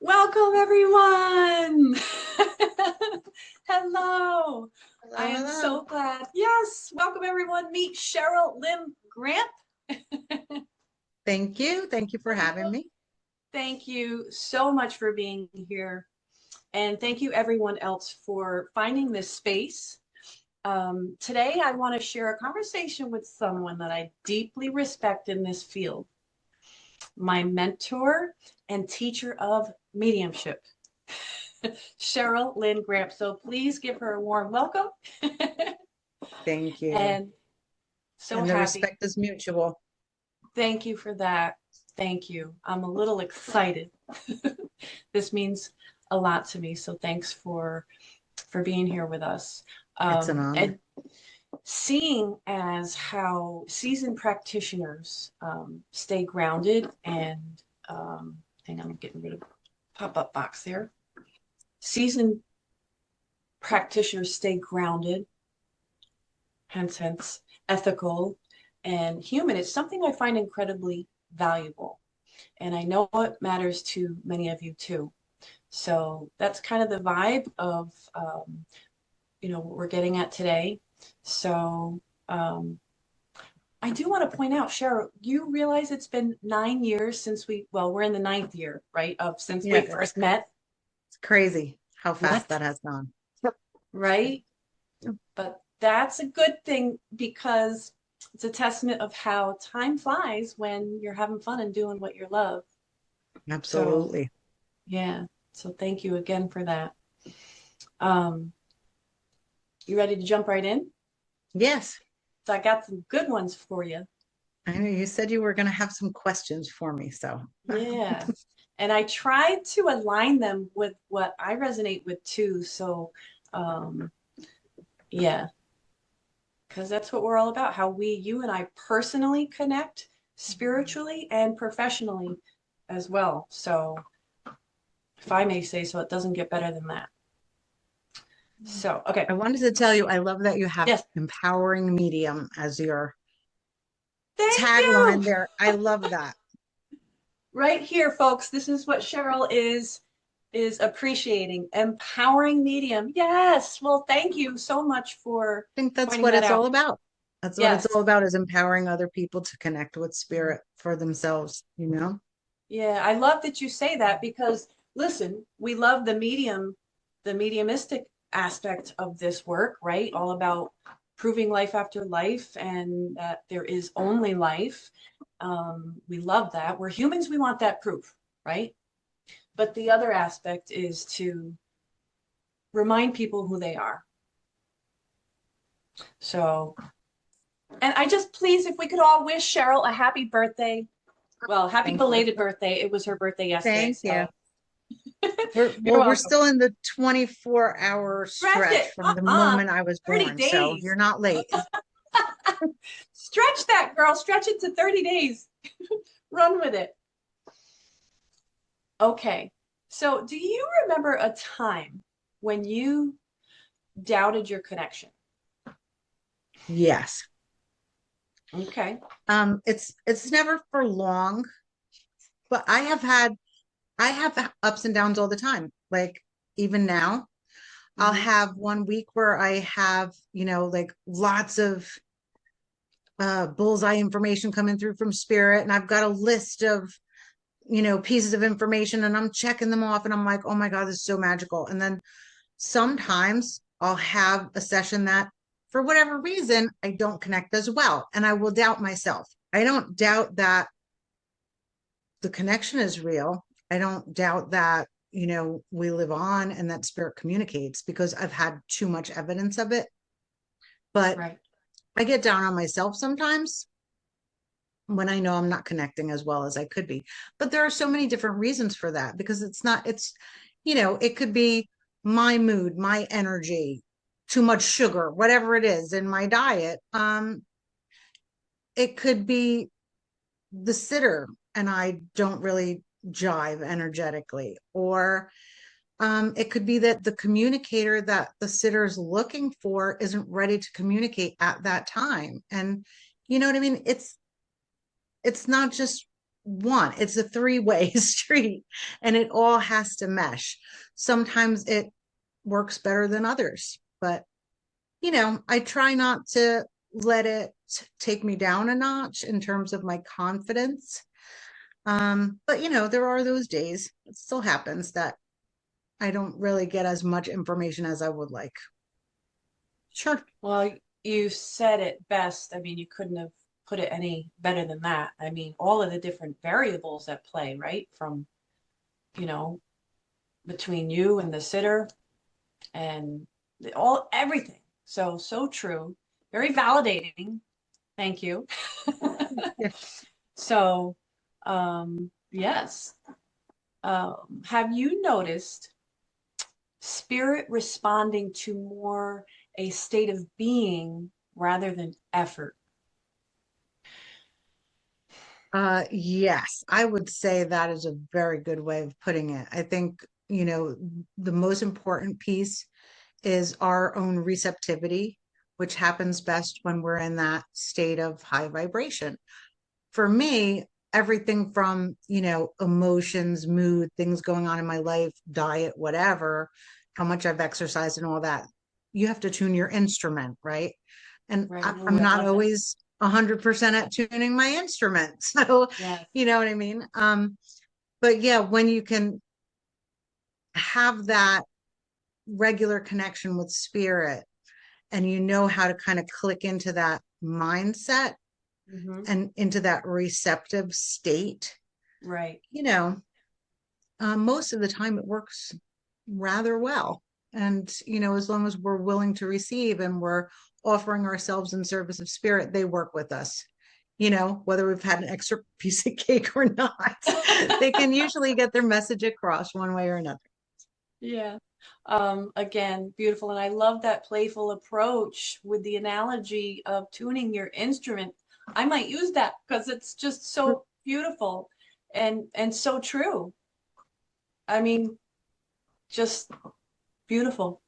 Welcome, everyone. Hello. I Hello, am hello. so glad. Yes, welcome, everyone. Meet Cheryl Lynn Gramp. Thank you. Thank you for having me. Thank you so much for being here. And thank you, everyone else, for finding this space. Today, I want to share a conversation with someone that I deeply respect in this field, my mentor and teacher of mediumship, Cheryl Lynn Gramp. So please give her a warm welcome. Thank you. And so And the happy. respect is mutual. Thank you for that. Thank you. I'm a little excited. This means a lot to me. So thanks for being here with us. It's an honor. And seeing as how seasoned practitioners stay grounded and hang on, I'm getting rid of pop-up box there. Seasoned practitioners stay grounded, hence ethical and human. It's something I find incredibly valuable. And I know it matters to many of you too. So that's kind of the vibe of, what we're getting at today. So I do want to point out, Cheryl, you realize it's been 9 years since we're in the ninth year, right? Of since we Yeah, first met, it's crazy how fast what? that has gone. Right? But that's a good thing because it's a testament of how time flies when you're having fun and doing what you love. So, Absolutely. yeah. So thank you again for that. Um, you ready to jump right in? Yes. So I got some good ones for you. I know you said you were going to have some questions for me. So, Yeah. And I tried to align them with what I resonate with too. So, um, yeah, because that's what we're all about, how you and I personally connect spiritually and professionally as well. So, if I may say so, it doesn't get better than that. So, okay. I wanted to tell you, I love that you have Yes. empowering medium as your Thank you. tagline there. I love that. Right here, folks. This is what Cheryl is appreciating. Empowering medium. Yes. Well, thank you so much for I think that's pointing what that it's all out. about. That's what it's all Yes. about is empowering other people to connect with spirit for themselves, you know? Yeah, I love that you say that because listen, we love the mediumistic aspect of this work, right? All about proving life after life and that there is only life. We love that. We're humans, we want that proof, right? But the other aspect is to remind people who they are. So, and I just please, if we could all wish Cheryl a happy birthday. Well, happy Thank you. belated birthday. It was her birthday yesterday, Thank you. so you're We're welcome. still in the 24-hour Stretch stretch it. from the 30 moment I was born, so days. you're not late. Stretch that, girl. Stretch it to 30 days. Run with it. Okay. So, do you remember a time when you doubted your connection? Yes. Okay. It's never for long, but I have ups and downs all the time. Like even now, I'll Hmm. have one week where I have, like lots of bullseye information coming through from spirit, and I've got a list of pieces of information and I'm checking them off and I'm like, oh my God, this is so magical. And then sometimes I'll have a session that for whatever reason I don't connect as well. And I will doubt myself. I don't doubt that the connection is real. I don't doubt that, we live on and that spirit communicates because I've had too much evidence of it. But Right. I get down on myself sometimes when I know I'm not connecting as well as I could be. But there are so many different reasons for that because it could be my mood, my energy, too much sugar, whatever it is in my diet. It could be the sitter and I don't really jive energetically, or it could be that the communicator that the sitter is looking for isn't ready to communicate at that time. And you know what I mean? It's not just one. It's a three-way street, and it all has to mesh. Sometimes it works better than others, but I try not to let it take me down a notch in terms of my confidence. But there are those days, it still happens that I don't really get as much information as I would like. Sure. Well, you said it best. I mean, you couldn't have put it any better than that. I mean, all of the different variables at play, right? From, you know, between you and the sitter and everything. So, so true. Very validating. Thank you. Yeah. So, yes. Have you noticed spirit responding to more a state of being rather than effort? Yes, I would say that is a very good way of putting it. I think, the most important piece is our own receptivity, which happens best when we're in that state of high vibration. For me, everything from, emotions, mood, things going on in my life, diet, whatever, how much I've exercised and all that, you have to tune your instrument, right? And Right. Ooh, I'm I not love that. always 100% at tuning my instrument. So, Yes. you know what I mean? But yeah, when you can have that regular connection with spirit and you know how to kind of click into that mindset Hmm. and into that receptive state, Right. you know, most of the time it works rather well. And, as long as we're willing to receive and we're offering ourselves in service of spirit, they work with us. Whether we've had an extra piece of cake or not, they can usually get their message across one way or another. Yeah. Again, beautiful. And I love that playful approach with the analogy of tuning your instrument. I might use that because it's just so beautiful and so true. I mean, just beautiful.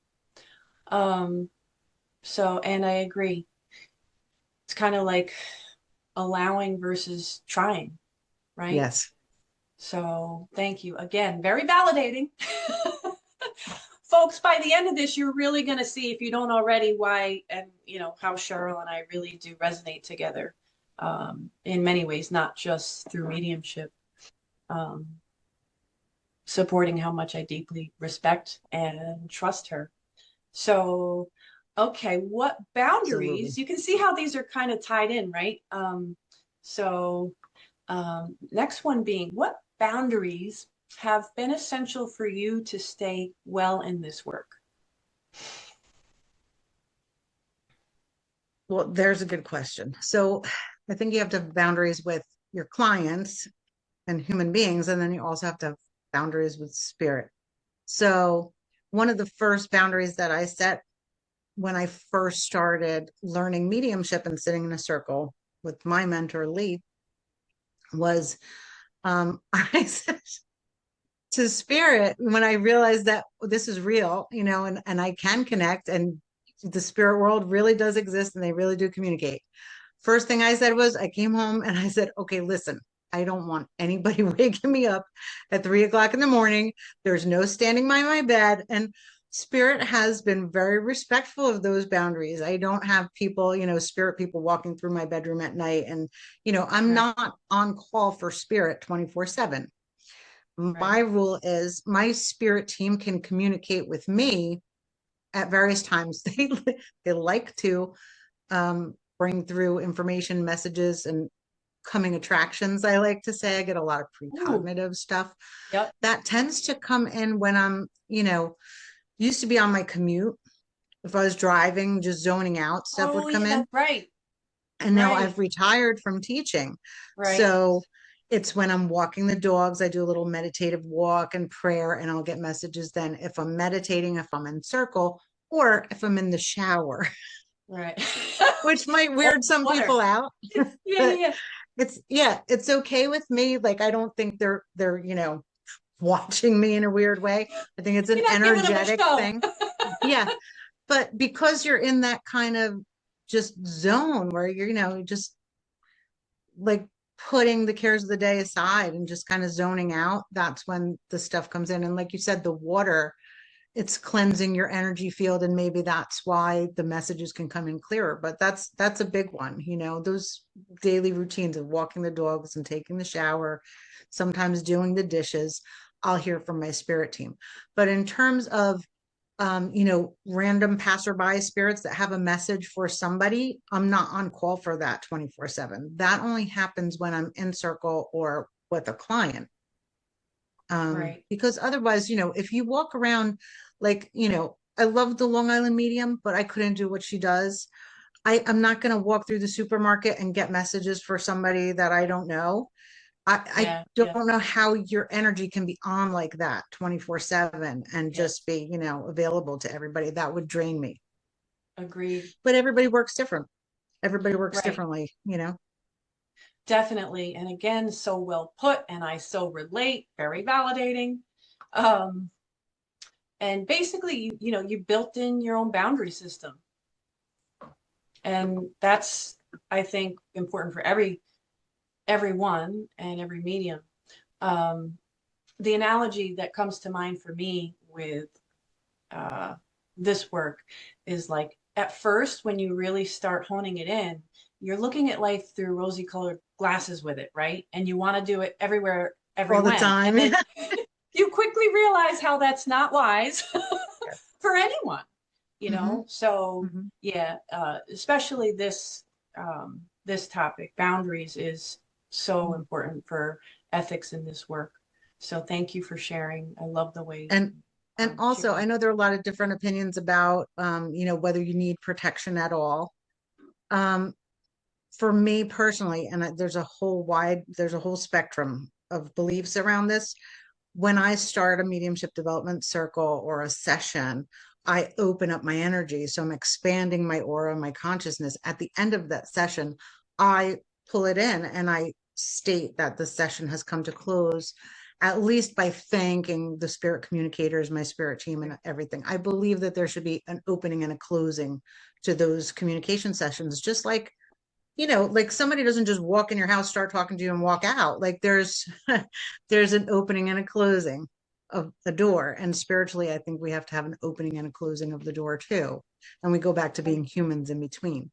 Um, and I agree. It's kind of like allowing versus trying, right? Yes. So thank you again. Very validating. Folks, by the end of this, you're really going to see, if you don't already, why and how Cheryl and I really do resonate together in many ways, not just through mediumship, um, supporting how much I deeply respect and trust her. So, okay, what Absolutely. boundaries? You can see how these are kind of tied in, right? So, next one being, what boundaries have been essential for you to stay well in this work? Well, there's a good question. So I think you have to have boundaries with your clients and human beings, and then you also have to have boundaries with spirit. So one of the first boundaries that I set when I first started learning mediumship and sitting in a circle with my mentor Lee was I said to spirit when I realized that this is real, and I can connect and the spirit world really does exist and they really do communicate. First thing I said was I came home and I said, okay, listen, I don't want anybody waking me up at 3 o'clock in the morning. There's no standing by my bed. And spirit has been very respectful of those boundaries. I don't have people, spirit people walking through my bedroom at night. And, I'm Right, not on call for spirit 24/7. right. My rule is my spirit team can communicate with me at various times. They like to bring through information, messages, and coming attractions. I like to say I get a lot of Ooh, precognitive stuff yep. that tends to come in when I'm, used to be on my commute. If I was driving, just zoning out, stuff would Oh, come yeah, in. that's right. And now Right, I've retired from teaching. right, So it's when I'm walking the dogs, I do a little meditative walk and prayer, and I'll get messages then if I'm meditating, if I'm in circle, or if I'm in the shower, right. which might Or weird some water. people out. Yeah, yeah, But yeah. it's okay with me. Like I don't think they're watching me in a weird way. I think it's an You're not giving them a energetic show. thing. Yeah. But because you're in that kind of just zone where you're, just like putting the cares of the day aside and just kind of zoning out, that's when the stuff comes in. And like you said, the water, it's cleansing your energy field, and maybe that's why the messages can come in clearer. But that's a big one, those daily routines of walking the dogs and taking the shower, sometimes doing the dishes. I'll hear from my spirit team. But in terms of random passerby spirits that have a message for somebody, I'm not on call for that 24/7. That only happens when I'm in circle or with a client. Right. Because otherwise, if you walk around like, I love the Long Island medium, but I couldn't do what she does. I'm not going to walk through the supermarket and get messages for somebody that I don't know. I Yeah. don't Yeah. know how your energy can be on like that 24/7 and Yeah. just be, available to everybody. That would drain me. Agreed. But everybody works different. Everybody works Right. differently. Definitely. And again, so well put. And I so relate. Very validating. Um, and basically, you built in your own boundary system. And that's, I think, important for everyone and every medium. Um, the analogy that comes to mind for me with uh, this work is like at first, when you really start honing it in, you're looking at life through rosy colored glasses with it, right? And you want to do it everywhere, every All the when. time. And then you quickly realize how that's not wise Yes. for anyone, you Hmm. know? So Hmm. yeah, especially this topic, boundaries, is so important for ethics in this work. So thank you for sharing. I love the way And you and also, shared. I know there are a lot of different opinions about whether you need protection at all. Um, for me personally, and there's a whole spectrum of beliefs around this. When I start a mediumship development circle or a session, I open up my energy. So I'm expanding my aura, my consciousness. At the end of that session, I pull it in and I state that the session has come to close, at least by thanking the spirit communicators, my spirit team, and everything. I believe that there should be an opening and a closing to those communication sessions, just like somebody doesn't just walk in your house, start talking to you and walk out. Like there's there's an opening and a closing of a door. And spiritually, I think we have to have an opening and a closing of the door too. And we go back to being humans in between,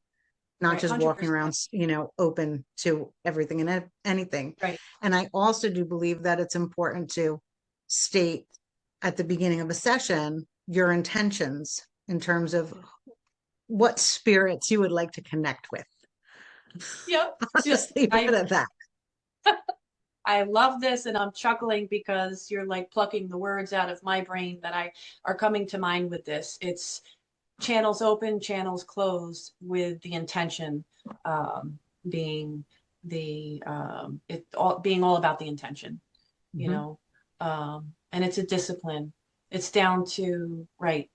not Right, just walking 100%. around, open to everything and anything. Right. And I also do believe that it's important to state at the beginning of a session your intentions in terms of what spirits you would like to connect with. Yep. I'll just leave it I at that. I love this, and I'm chuckling because you're like plucking the words out of my brain that I are coming to mind with this. It's channels open, channels closed, with the intention being it all being all about the intention, you Mhm. know. And it's a discipline. It's down to right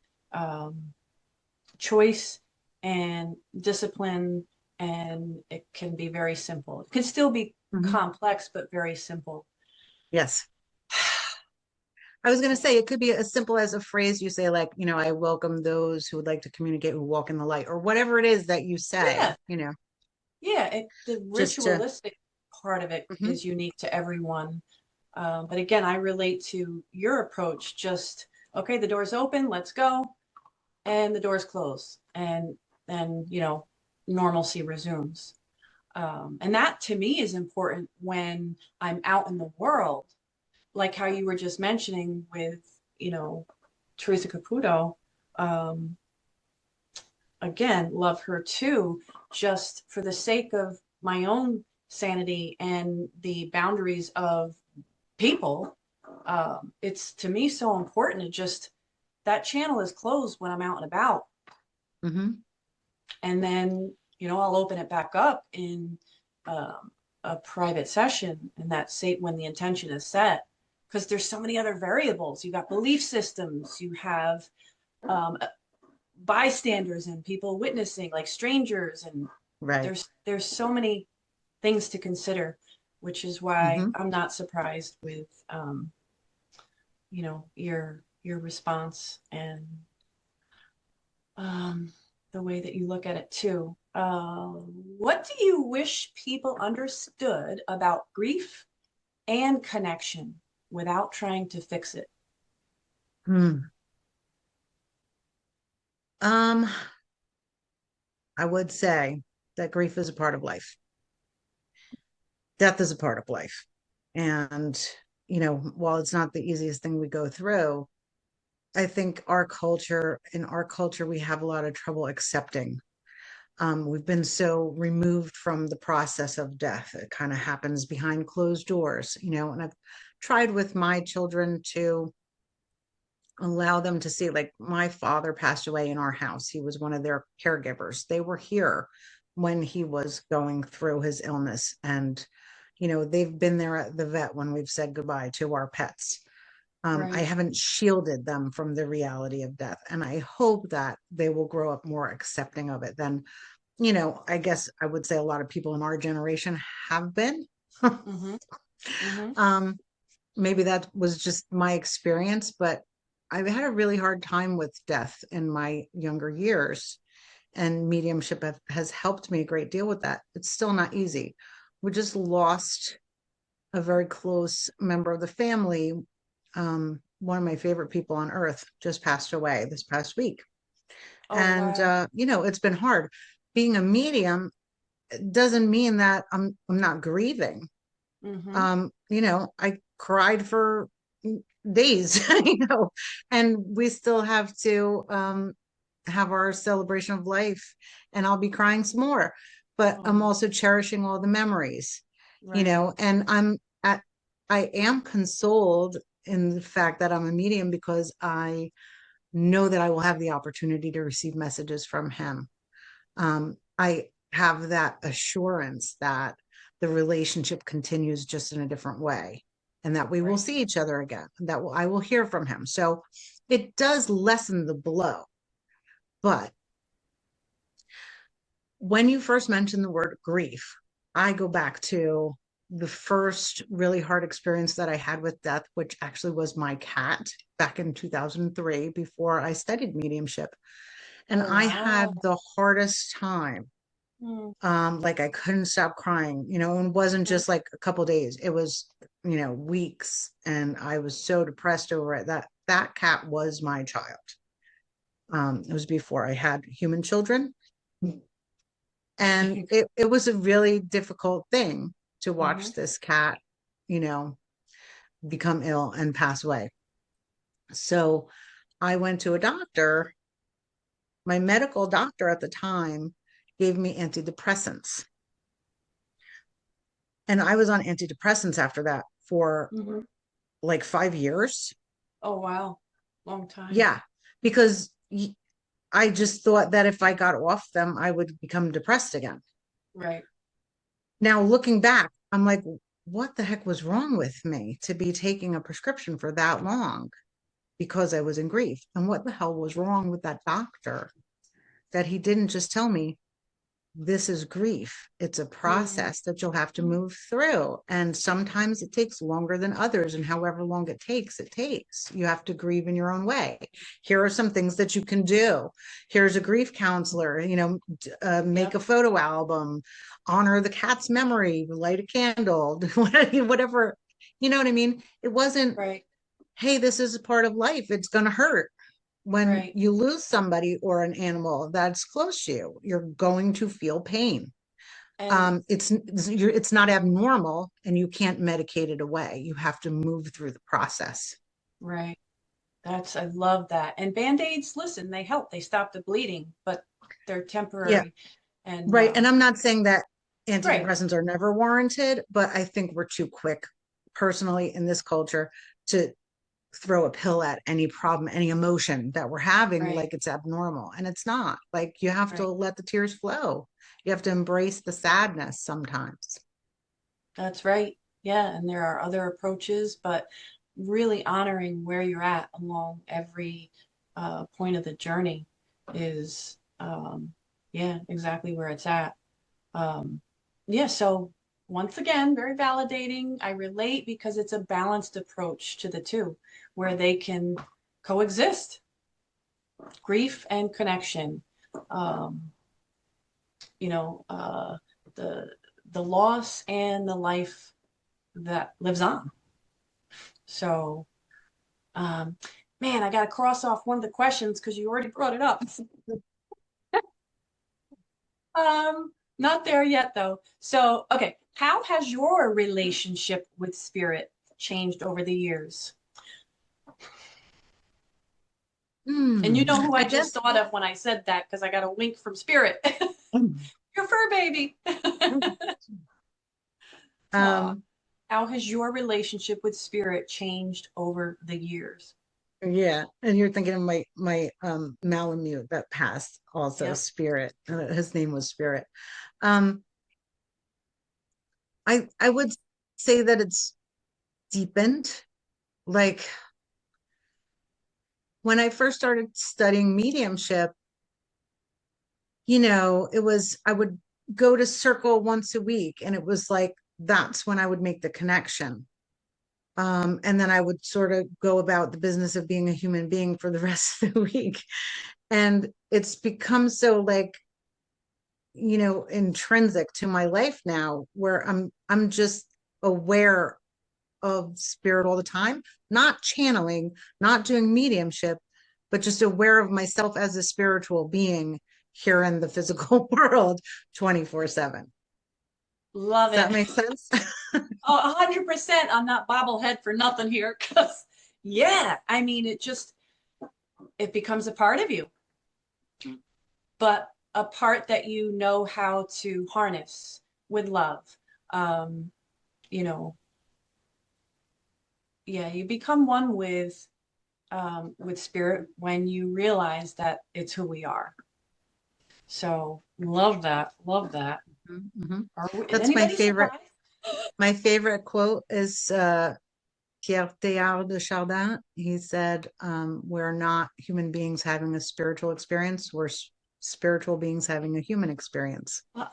choice and discipline, and it can be very simple. It can still be Mhm. complex, but very simple. Yes. I was going to say it could be as simple as a phrase you say, like, I welcome those who would like to communicate, who walk in the light, or whatever it is that you say, Yeah, yeah. The just to. ritualistic part of it Mhm. is unique to everyone. But again, I relate to your approach. Just okay, the door's open, let's go, and the door's closed, and then normalcy resumes. And that to me is important when I'm out in the world, like how you were just mentioning with, you know, Teresa Caputo. Um, Again, love her too, just for the sake of my own sanity and the boundaries of people. It's to me so important to just that channel is closed when I'm out and about. Mhm. And then, I'll open it back up in um, a private session, and that's say when the intention is set. Because there's so many other variables. You got belief systems, you have um, bystanders and people witnessing, like strangers, and Right. there's so many things to consider, which is why Mhm. I'm not surprised with your response. And um, the way that you look at it too. What do you wish people understood about grief and connection without trying to fix it? Hmm. Um, I would say that grief is a part of life. Death is a part of life. And, while it's not the easiest thing we go through, I think in our culture, we have a lot of trouble accepting. We've been so removed from the process of death. It kind of happens behind closed doors, and I've tried with my children to allow them to see, like, my father passed away in our house. He was one of their caregivers. They were here when he was going through his illness. And, they've been there at the vet when we've said goodbye to our pets. I Right. haven't shielded them from the reality of death. And I hope that they will grow up more accepting of it than, I guess I would say a lot of people in our generation have been. Mm-hmm. Mm-hmm. um, Maybe that was just my experience, but I've had a really hard time with death in my younger years, and mediumship has helped me a great deal with that. It's still not easy. We just lost a very close member of the family. One of my favorite people on earth just passed away this past week. Oh, And, wow. it's been hard. Being a medium doesn't mean that I'm not grieving. Mm-hmm. I cried for days, and we still have to have our celebration of life, and I'll be crying some more. But I'm Oh, also cherishing all the memories, right. and I am consoled in the fact that I'm a medium because I know that I will have the opportunity to receive messages from him. I have that assurance that the relationship continues just in a different way, and that we will Right. see each other again, I will hear from him. So it does lessen the blow. But when you first mentioned the word grief, I go back to the first really hard experience that I had with death, which actually was my cat back in 2003 before I studied mediumship. And Oh, I had wow. the hardest time. Mm-hmm. Like I couldn't stop crying, and it wasn't just like a couple days, it was, weeks. And I was so depressed over it. That cat was my child. It was before I had human children. And it was a really difficult thing to Mm-hmm. watch this cat, you know, become ill and pass away. So I went to a doctor. My medical doctor at the time gave me antidepressants. And I was on antidepressants after that for Mm-hmm. like 5 years. Oh, wow. Long time. Yeah, because I just thought that if I got off them, I would become depressed again. Right. Now, looking back, I'm like, what the heck was wrong with me to be taking a prescription for that long because I was in grief? And what the hell was wrong with that doctor that he didn't just tell me, this is grief. It's a Mm-hmm. process that you'll have to move through. And sometimes it takes longer than others. And however long it takes, it takes. You have to grieve in your own way. Here are some things that you can do. Here's a grief counselor, make Yep. a photo album, honor the cat's memory, light a candle, whatever. You know what I mean? It wasn't, Right. hey, this is a part of life. It's going to hurt. When Right. you lose somebody or an animal that's close to you, you're going to feel pain. And It's not abnormal, and you can't medicate it away. You have to move through the process. right. I love that. And Band-Aids, listen, they help. They stop the bleeding, but they're Yeah, temporary. And right. And I'm not saying that right. antidepressants are never warranted, but I think we're too quick, personally, in this culture, to throw a pill at any problem, any emotion that we're having, Right. like it's abnormal. And it's not. Like, you have to Right. let the tears flow. You have to embrace the sadness sometimes. That's right. Yeah. And there are other approaches, but really honoring where you're at along every point of the journey is, yeah, exactly where it's at. Um, yeah, so once again, very validating. I relate because it's a balanced approach to the two, where they can coexist, grief and connection. um, you know, the the loss and the life that lives on. So, um, man, I got to cross off one of the questions because you already brought it up. Not there yet though. So, okay, how has your relationship with spirit changed over the years? And you know who I I guess. just thought of when I said that because I got a wink from spirit. Your fur baby. Aw. Um, How has your relationship with spirit changed over the years? yeah, and you're thinking of my Malamute that passed, also Yep. Spirit. His name was Spirit. Um, I would say that it's deepened. Like when I first started studying mediumship, it was I would go to circle once a week, and it was like that's when I would make the connection. And then I would sort of go about the business of being a human being for the rest of the week. And it's become so like, intrinsic to my life now, where I'm just aware of spirit all the time, not channeling, not doing mediumship, but just aware of myself as a spiritual being here in the physical world 24/7. Love Does that it. make sense? Oh, 100%. I'm not bobblehead for nothing here because, yeah, I mean, it becomes a part of you, but a part that you know how to harness with love. Um, you know, yeah, you become one with spirit when you realize that it's who we are. So love that. Love that. Mhm. Is That's my anybody favorite. surprised? My favorite quote is Pierre Teilhard de Chardin. He said, "We're not human beings having a spiritual experience. We're spiritual beings having a human experience." Well,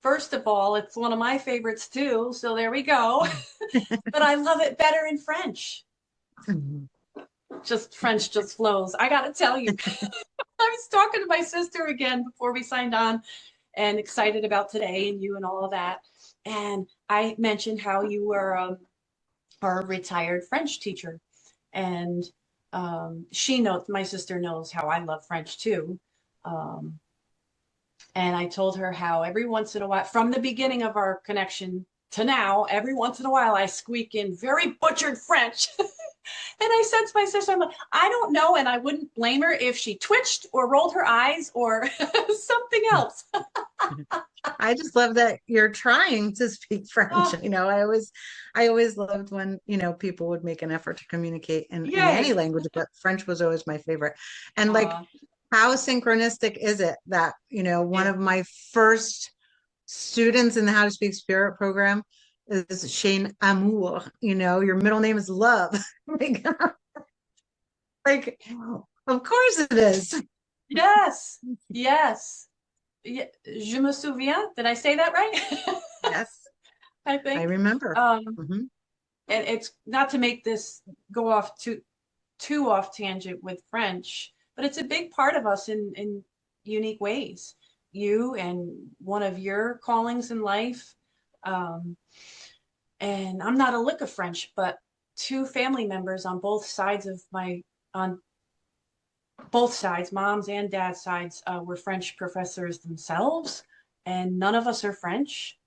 first of all, it's one of my favorites too. So there we go. But I love it better in French. Mhm. Just French just flows. I got to tell you, I was talking to my sister again before we signed on and excited about today and you and all of that. And I mentioned how you were a retired French teacher. And she knows, my sister knows how I love French too. Um, and I told her how every once in a while, from the beginning of our connection to now, every once in a while I squeak in very butchered French. And I said to my sister, I'm like, I don't know, and I wouldn't blame her if she twitched or rolled her eyes or something else. I just love that you're trying to speak French. Oh, I always loved when, people would make an effort to communicate in any yay. language, but French was always my favorite. And like, Uh, how synchronistic is it that, one yeah. of my first students in the How to Speak Spirit program is Shaine Amour. Your middle name is Love. Like, like, of course it is. Yes. Yes. Yeah. Je me souviens. Did I say that right? Yes, I I think. remember. Um, Hmm. and it's not to make this go off too off tangent with French, but it's a big part of us in unique ways. You and one of your callings in life. Um, and I'm not a lick of French, but two family members on both sides of my on both sides, mom's and dad's sides, were French professors themselves, and none of us are French.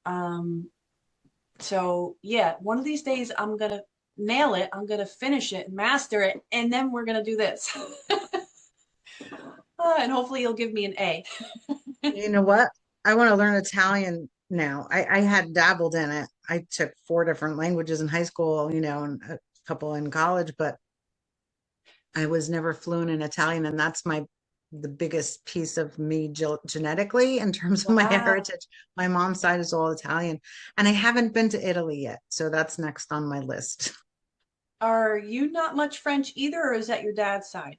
Um, so yeah, one of these days I'm gonna nail it. I'm gonna finish it, master it, and then we're gonna do this. And hopefully you'll give me an A. You know what? I want to learn Italian now. I had dabbled in it. I took four different languages in high school, and a couple in college, but I was never fluent in Italian, and that's the biggest piece of me genetically in terms of my Wow. heritage. My mom's side is all Italian, and I haven't been to Italy yet, so that's next on my list. Are you not much French either, or is that your dad's side?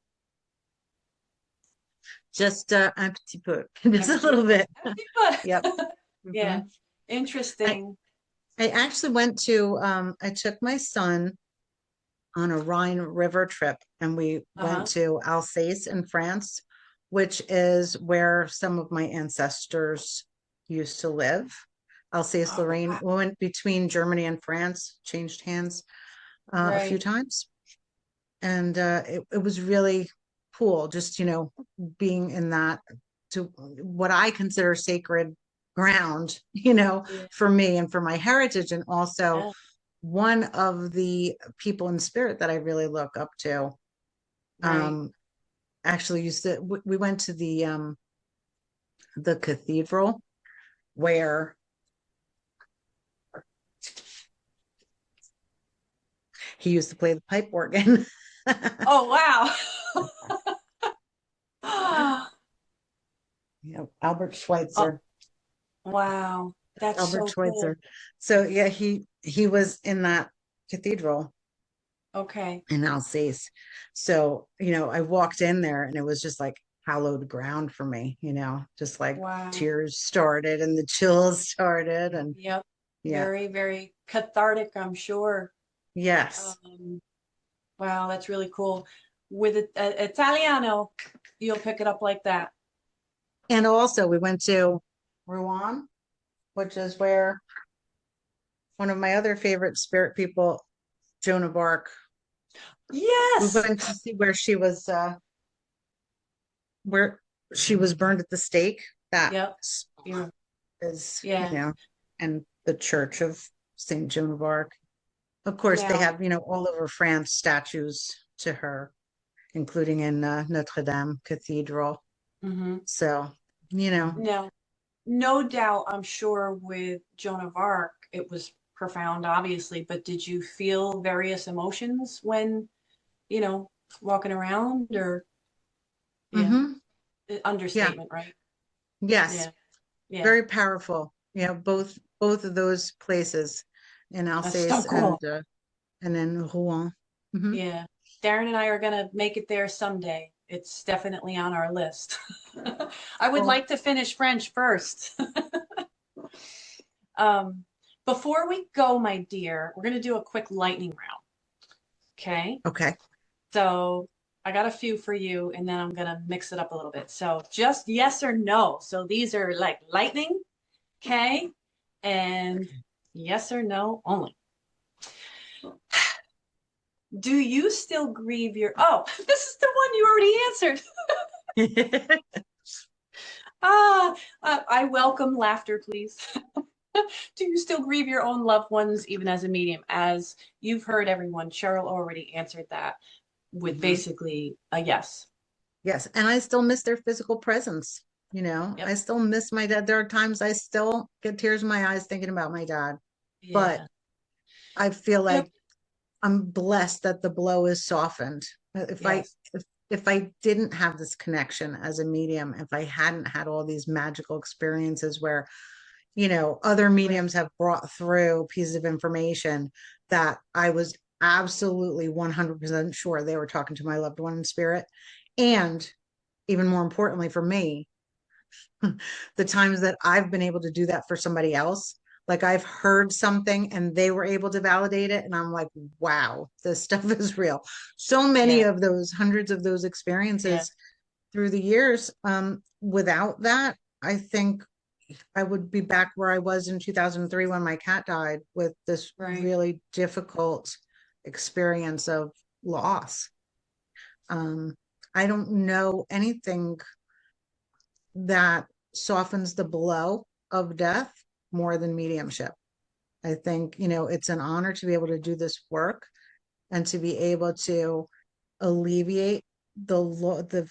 Just un petit peu, just Un a petit little peu. bit. Un petit peu. Yep. Yeah. Mhm. I Interesting. I actually went to I took my son on a Rhine River trip, and we went Uh-huh. to Alsace in France, which is where some of my ancestors used to live. Oh, Alsace-Lorraine. wow. We went between Germany and France, changed hands a few Right. times. And it was really cool just, being in that, to what I consider sacred ground, Yeah. for me and for my heritage. And also Yeah. one of the people in spirit that I really look up to, Right. um, actually we went to the cathedral where he used to play the pipe organ. Oh, wow. Albert Oh, Schweitzer. wow. That's Albert so cool. Schweitzer. So yeah, he was in that cathedral Okay. in Alsace. So, I walked in there and it was just like hallowed ground for me, just like Wow. tears started and the chills started. And Yep. yeah, Very, very cathartic, I'm sure. yes. Um, wow, that's really cool. With Italiano, you'll pick it up like that. And also we went to Rouen, which is where one of my other favorite spirit people, Joan of Arc, we Yes. went to see where she was burned at the stake. That Yep. You're, is, yeah. and the Church of Saint Joan of Arc. Of course, they Now, have, all over France statues to her, including in Notre Dame Cathedral. hmm So, you know, now, no doubt, I'm sure with Joan of Arc, it was profound, obviously, but did you feel various emotions when, you know, walking around or, yeah, hmm yeah, understatement, right? yes, Yeah. Yeah. very powerful. Both of those places in That's so Alsace cool. and in Rouen. Hmm. Yeah. Darren and I are gonna make it there someday. It's definitely on our list. I would Well, like to finish French first. Um, before we go, my dear, we're gonna do a quick lightning round. Okay? okay, So I got a few for you, and then I'm gonna mix it up a little bit. So just yes or no. So these are like lightning, okay? And yes or no only. Do you still grieve your? Oh, this is the one you already answered. Ah, I welcome laughter, please. Do you still grieve your own loved ones even as a medium? As you've heard everyone, Cheryl already answered that with hmm basically a yes. yes, and I still miss their physical presence. Yep. I still miss my dad. There are times I still get tears in my eyes thinking about my dad, but Yeah. I feel Yep. like I'm blessed that the blow is softened. If I Yes. if I didn't have this connection as a medium, if I hadn't had all these magical experiences where, other Right. mediums have brought through pieces of information that I was absolutely 100% sure they were talking to my loved one in spirit. And even more importantly for me, the times that I've been able to do that for somebody else. Like I've heard something and they were able to validate it. And I'm like, wow, this stuff is real. So many Yeah. of those, hundreds of those Yeah. experiences through the years. Without that, I think I would be back where I was in 2003 when my cat died, with this Right. really difficult experience of loss. Um, I don't know anything that softens the blow of death more than mediumship. I think, it's an honor to be able to do this work and to be able to alleviate the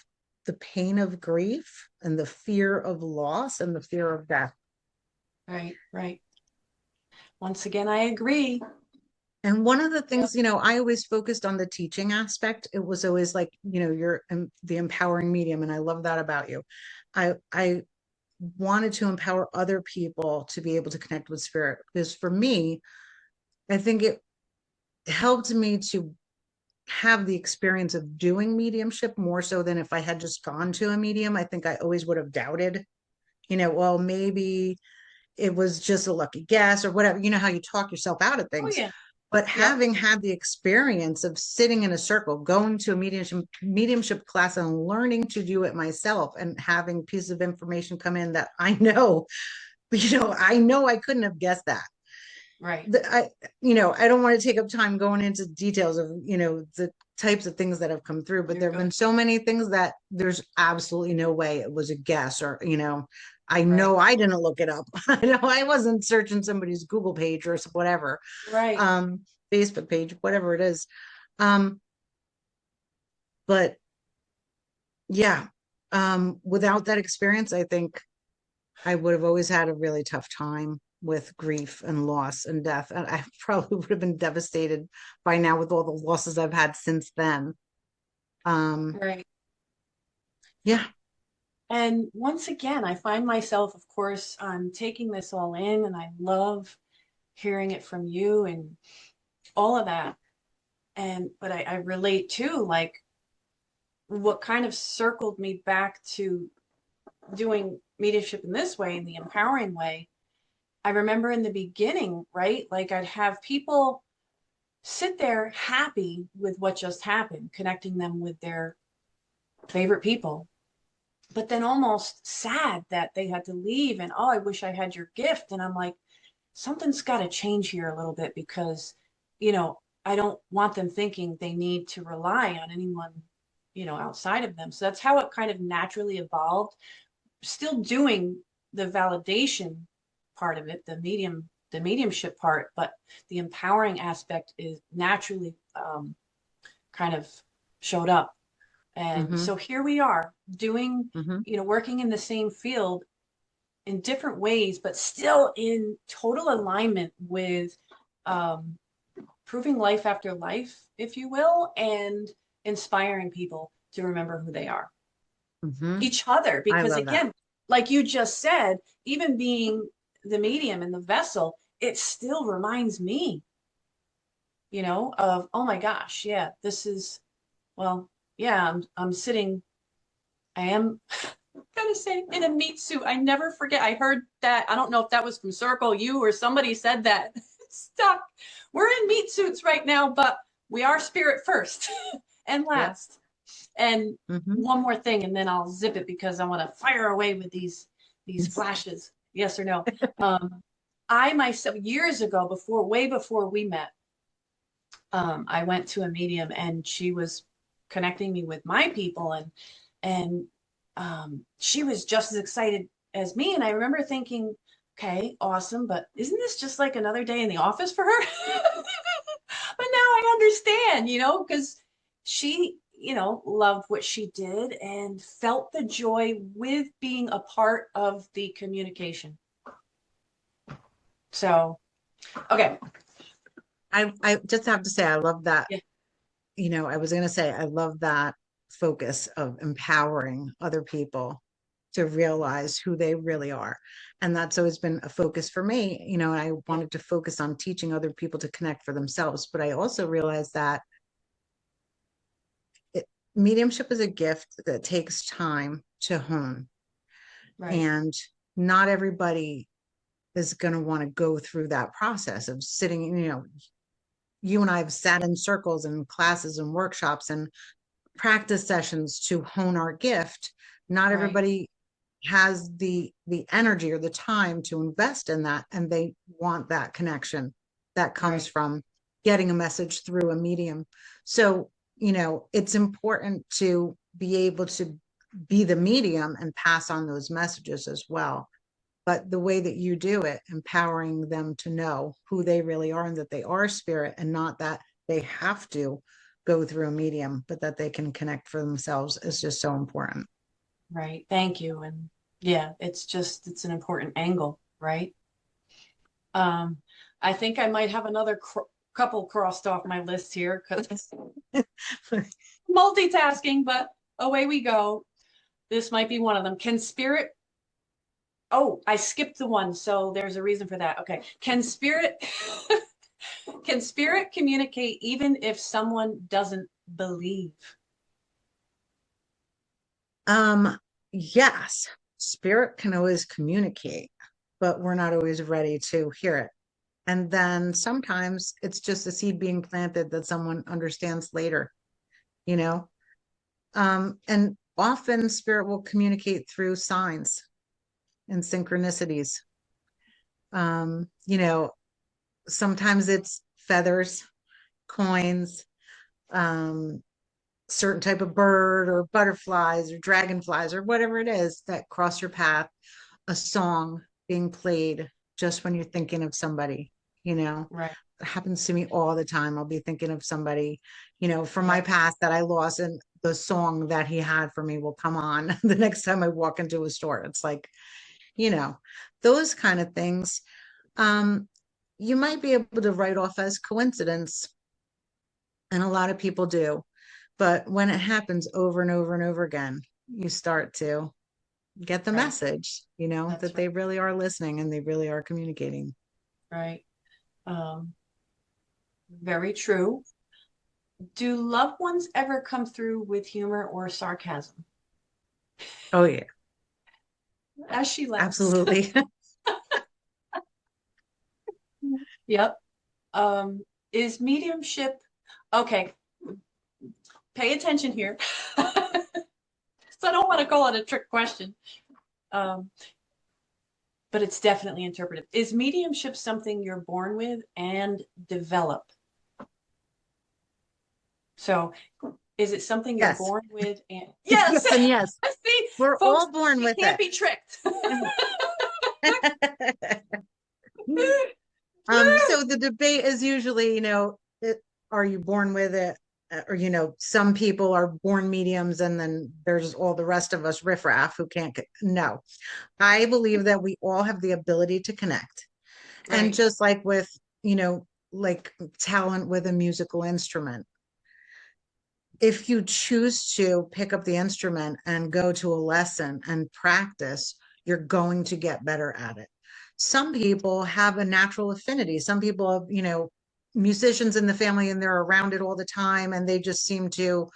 pain of grief and the fear of loss and the fear of death. Right. Right. Once again, I agree. And one of the Yep. things, I always focused on the teaching aspect. It was always like, you're the empowering medium, and I love that about you. I wanted to empower other people to be able to connect with spirit, because for me, I think it helped me to have the experience of doing mediumship more so than if I had just gone to a medium. I think I always would have doubted, well, maybe it was just a lucky guess or whatever. You know how you talk yourself out of Oh things. yeah. But Yep. having had the experience of sitting in a circle, going to a mediumship class and learning to do it myself and having pieces of information come in that I know, I know I couldn't have guessed that. Right. I, I don't want to take up time going into details of, the types of things that have come through, but You're there have been good. so many things that there's absolutely no way it was a guess or, I Right. know I didn't look it up. I know I wasn't searching somebody's Google page or whatever, Right. um, Facebook page, whatever it is. Um, but yeah, without that experience, I think I would have always had a really tough time with grief and loss and death. And I probably would have been devastated by now with all the losses I've had since then. Um, Right. yeah. And once again, I find myself, of course, taking this all in, and I love hearing it from you and all of that. And but I relate to like what kind of circled me back to doing mediumship in this way, in the empowering way. I remember in the beginning, right? Like I'd have people sit there happy with what just happened, connecting them with their favorite people, but then almost sad that they had to leave and, oh, I wish I had your gift. And I'm like, something's got to change here a little bit because, I don't want them thinking they need to rely on anyone, outside of them. So that's how it kind of naturally evolved, still doing the validation part of it, the mediumship part, but the empowering aspect is naturally kind of showed up. And Hmm. so here we are doing, Hmm. working in the same field in different ways, but still in total alignment with um, proving life after life, if you will, and inspiring people to remember who they are, Hmm. each other. I Because love that. again, like you just said, even being the medium and the vessel, it still reminds me, of, oh my gosh, yeah, this is, well, yeah, I'm sitting, I am gonna say in a meat suit. I never forget. I heard that. I don't know if that was from Circle U or somebody said that. Stuck. We're in meat suits right now, but we are spirit first and Yep. last. And Hmm. one more thing, and then I'll zip it because I want to fire away with these flashes. Yes or no? I myself years ago, way before we met, I went to a medium and she was connecting me with my people, and she was just as excited as me. And I remember thinking, okay, awesome, but isn't this just like another day in the office for her? But now I understand, because she, loved what she did and felt the joy with being a part of the communication. So, okay. I just have to say, I love that. Yeah. I was going to say, I love that focus of empowering other people to realize who they really are. And that's always been a focus for me. And I Yeah. wanted to focus on teaching other people to connect for themselves. But I also realized that it, mediumship is a gift that takes time to hone. Right. And not everybody is going to want to go through that process of sitting, you and I have sat in circles and classes and workshops and practice sessions to hone our gift. Not Right. everybody has the energy or the time to invest in that, and they want that connection that comes Right. from getting a message through a medium. So it's important to be able to be the medium and pass on those messages as well, but the way that you do it, empowering them to know who they really are and that they are spirit, and not that they have to go through a medium, but that they can connect for themselves, is just so important. Right. Thank you. And yeah, it's an important angle, right? Um, I think I might have another couple crossed off my list here because multitasking, but away we go. This might be one of them. Can spirit, oh, I skipped the one, so there's a reason for that. Okay. Can spirit communicate even if someone doesn't believe? Yes, spirit can always communicate, but we're not always ready to hear it. And then sometimes it's just a seed being planted that someone understands later, you know? And often spirit will communicate through signs and synchronicities. You know, sometimes it's feathers, coins, um, certain type of bird or butterflies or dragonflies or whatever it is that cross your path, a song being played just when you're thinking of somebody, you know. Right. It happens to me all the time. I'll be thinking of somebody, you know, from my Yep. past that I lost, and the song that he had for me will come on the next time I walk into a store. It's like, you know, those kind of things. Um, you might be able to write off as coincidence, and a lot of people do. But when it happens over and over and over again, you start to get the Right. message, you know, That's that right. they really are listening and they really are communicating. Right. Um, very true. Do loved ones ever come through with humor or sarcasm? Oh, yeah, As she laughs. absolutely. Yep. Um, is mediumship okay? Pay attention here. So I don't want to call it a trick question, um, but it's definitely interpretive. Is mediumship something you're born with and develop? So, is it something you're Yes. born with and yes? Yes, and yes. See, We're folks, all born you with can't it. be tricked. So the debate is usually, you know, are you born with it? Or, you know, some people are born mediums and then there's all the rest of us riffraff who can't. No, I believe that we all have the ability to connect. And Right, just like with, you know, like talent with a musical instrument, if you choose to pick up the instrument and go to a lesson and practice, you're going to get better at it. Some people have a natural affinity. Some people have, you know, musicians in the family and they're around it all the time and they just seem to,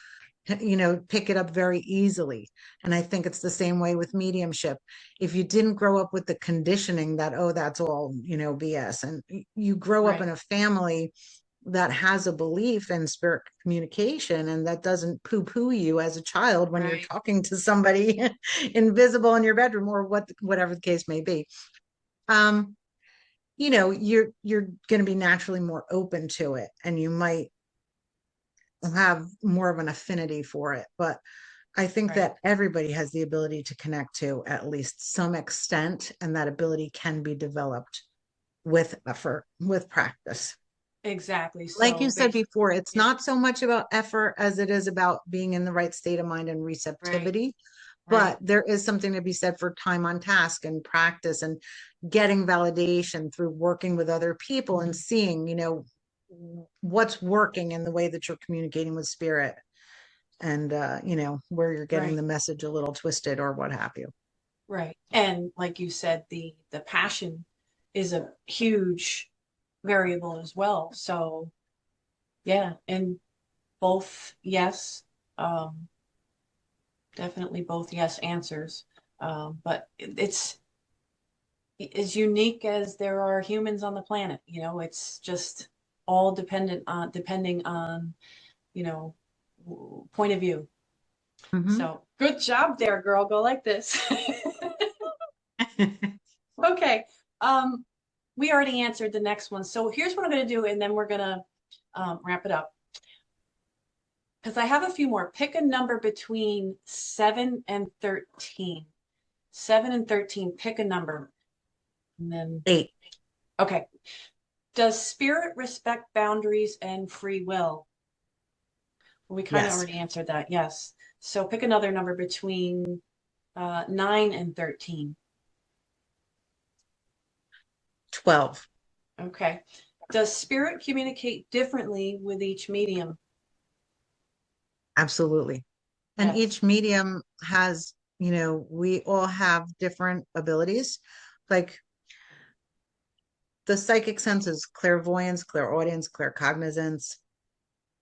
you know, pick it up very easily. And I think it's the same way with mediumship. If you didn't grow up with the conditioning that, oh, that's all, you know, BS, and you grow up right, in a family that has a belief in spirit communication and that doesn't poo-poo you as a child when you're right, talking to somebody invisible in your bedroom or whatever the case may be, um you know, you're going to be naturally more open to it and you might have more of an affinity for it. But I think right. that everybody has the ability to connect to at least some extent, and that ability can be developed with effort, with practice. Exactly. Like you So said basically, before, it's yeah, not so much about effort as it is about being in the right state of mind and right, receptivity. right. But there is something to be said for time on task and practice and getting validation through working with other people and seeing, you know, what's working in the way that you're communicating with spirit and, you know, where you're getting Right, the message a little twisted or what have you. right. And like you said, the passion is a huge variable as well. So yeah, and both yes, um, definitely both yes answers. But it's as unique as there are humans on the planet. You know, it's just all depending on, you know, point of view. Mhm. So good job there, girl. Go like this. Okay. Um, we already answered the next one. So here's what I'm going to do, and then we're going to wrap it up. Because I have a few more. Pick a number between 7 and 13. 7 and 13, pick a number. And then, 8. okay. Does spirit respect boundaries and free will? Well, we kind of Yes. already answered that. Yes. So pick another number between 9 and 13. 12. Okay. Does spirit communicate differently with each medium? Absolutely. And Yes. each medium has, you know, we all have different abilities. Like the psychic senses, clairvoyance, clairaudience, claircognizance,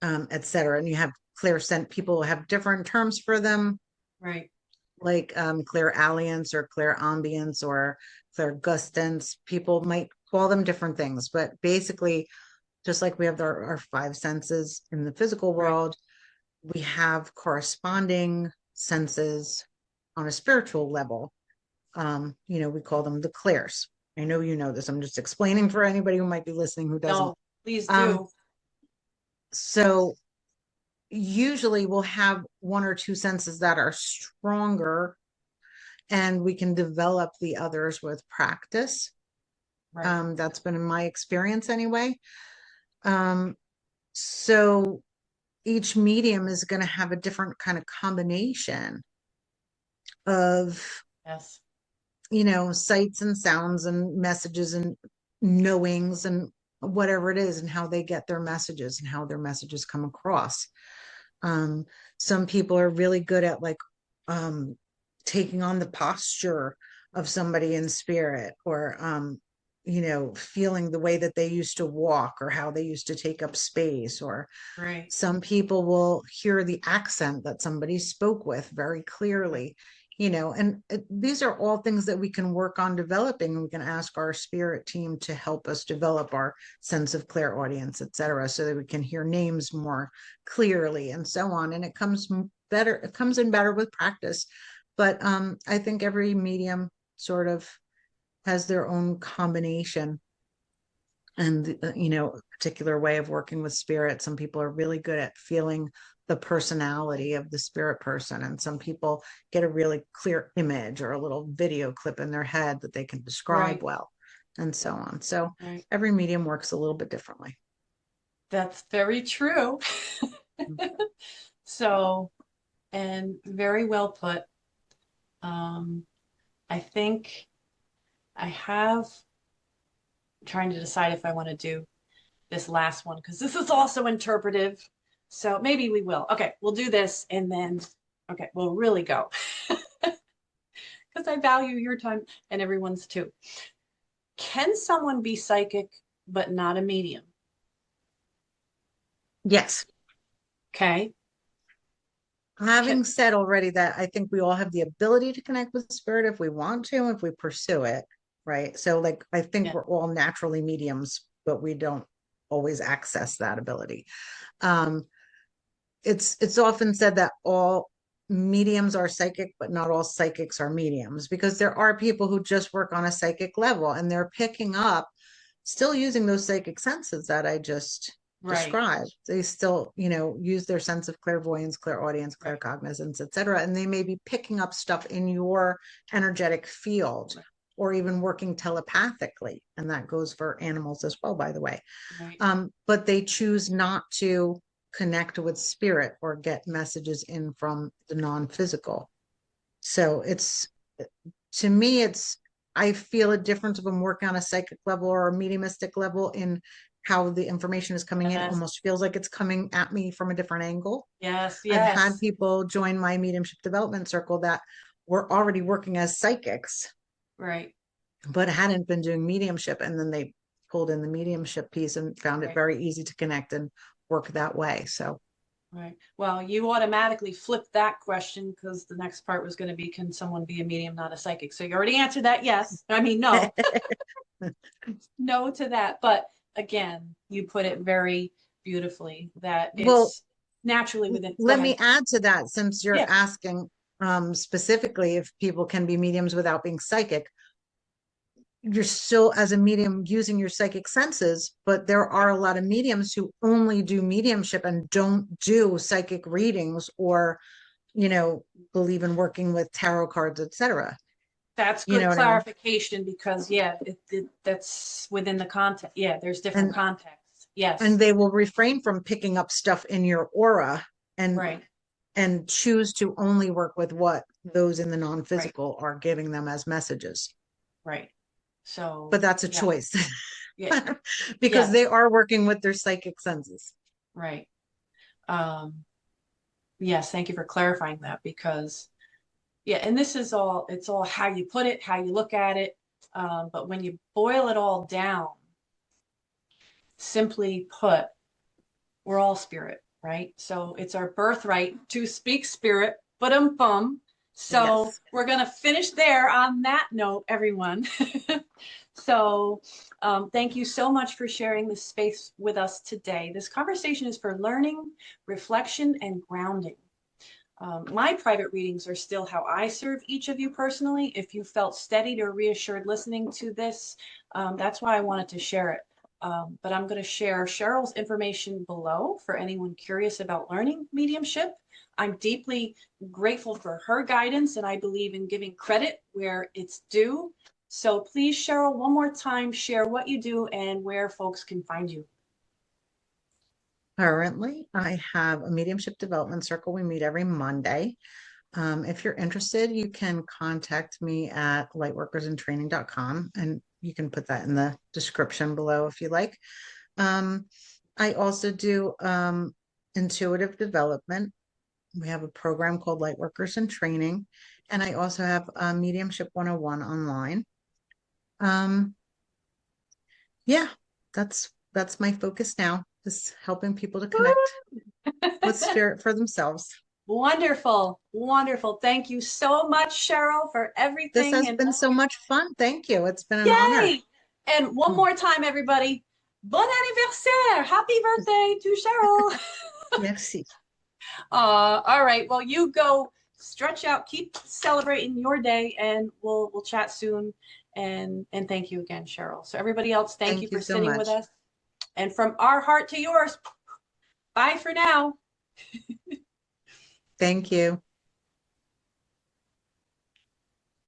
etc. And you have clairsent, people have different terms for them, Right. like clairalliance or clairambience or clairgustance. People might call them different things, but basically, just like we have our five senses in the physical Right. world, we have corresponding senses on a spiritual level. We call them the clairs. I know you know this. I'm just explaining for anybody who might be listening who doesn't. No, please Um, do. so usually we'll have one or two senses that are stronger, and we can develop the others with practice. Right. That's been in my experience anyway. Um, so each medium is going to have a different kind of combination of, Yes. sights and sounds and messages and knowings and whatever it is, and how they get their messages and how their messages come across. Um, some people are really good at like um, taking on the posture of somebody in spirit, or feeling the way that they used to walk or how they used to take up space, or Right. some people will hear the accent that somebody spoke with very Right. clearly, and these are all things that we can work on developing. We can ask our spirit team to help us develop our sense of clairaudience, etc., so that we can hear names more clearly and so on. And it comes in better with practice. But I think every medium sort of has their own combination and a particular way of working with spirit. Some people are really good at feeling the personality of the spirit person, and some people get a really clear image or a little video clip in their head that they can describe Right. well, and so on. So Right. every medium works a little bit differently. That's very true. So, and very well put. Um, I think I have trying to decide if I want to do this last one because this is also interpretive. So maybe we will. Okay, we'll do this and then, okay, we'll really go because I value your time and everyone's too. Can someone be psychic but not a medium? Yes. Okay. Can, Having said already that, I think we all have the ability to connect with spirit if we want to, if we pursue it, right? So, like, I think yeah, we're all naturally mediums, but we don't always access that ability. Um, it's often said that all mediums are psychic, but not all psychics are mediums, because there are people who just work on a psychic level and they're picking up, still using those psychic senses that I just right, described. They still, use their sense of clairvoyance, clairaudience, right, claircognizance, etc. And they may be picking up stuff in your energetic field, right, or even working telepathically. And that goes for animals as well, by the way. right. But they choose not to connect with spirit or get messages in from the non-physical. So to me, I feel a difference if I'm working on a psychic level or a mediumistic level in how the information is coming in. It Yes, almost feels like it's coming at me from a different angle. yes, I've had yes. people join my mediumship development circle that were already working as psychics, Right, but hadn't been doing mediumship. And then they pulled in the mediumship piece and found it right, very easy to connect and work that way. So right. Well, you automatically flipped that question because the next part was going to be, can someone be a medium, not a psychic? So you already answered that. Yes. I mean, no, no to that. But again, you put it very beautifully that well, it's naturally within. Go let ahead. me add to that, since you're Yeah. asking specifically if people can be mediums without being psychic. You're still, as a medium, using your psychic senses, but there are Right. a lot of mediums who only do mediumship and don't do psychic readings, or you know believe in working with tarot cards, etc. That's You good know what I mean? clarification because yeah, that's within the context. Yeah, there's different and contexts. and Yes. they will refrain from picking up stuff in your aura, and Right. choose to only work with what those in the Right. non-physical are giving them as messages. Right. So But that's a yeah. choice. Yeah. Because they Yes. are working with their psychic senses. Right. Um, yes, thank you for clarifying that because yeah, and this is all it's all how you put it, how you look at it. But when you boil it all down, simply put, we're all spirit, right? So it's our birthright to speak spirit, but bum. So Yes. we're going to finish there on that note, everyone. So thank you so much for sharing this space with us today. This conversation is for learning, reflection, and grounding. My private readings are still how I serve each of you personally. If you felt steadied or reassured listening to this, that's why I wanted to share it. But I'm going to share Cheryl's information below for anyone curious about learning mediumship. I'm deeply grateful for her guidance, and I believe in giving credit where it's due. So please, Cheryl, one more time, share what you do and where folks can find you. Currently, I have a mediumship development circle. We meet every Monday. If you're interested, you can contact me at lightworkersintraining.com, and you can put that in the description below if you like. Um, I also do intuitive development. We have a program called Lightworkers in Training, and I also have Mediumship 101 online. Um, yeah, that's my focus now, is helping people to connect with spirit for themselves. Wonderful, wonderful. Thank you so much, Cheryl, for This everything has and been all so your much fun. Thank you. It's been an honor. yay! And one Mm. more time, everybody. Bon anniversaire! Happy birthday to Cheryl. Merci. All right. Well, you go stretch out, keep celebrating your day, and we'll chat soon. And thank you again, Cheryl. So everybody else, thank you Thank you for so sitting with much. us. And from our heart to yours, bye for now. Thank you.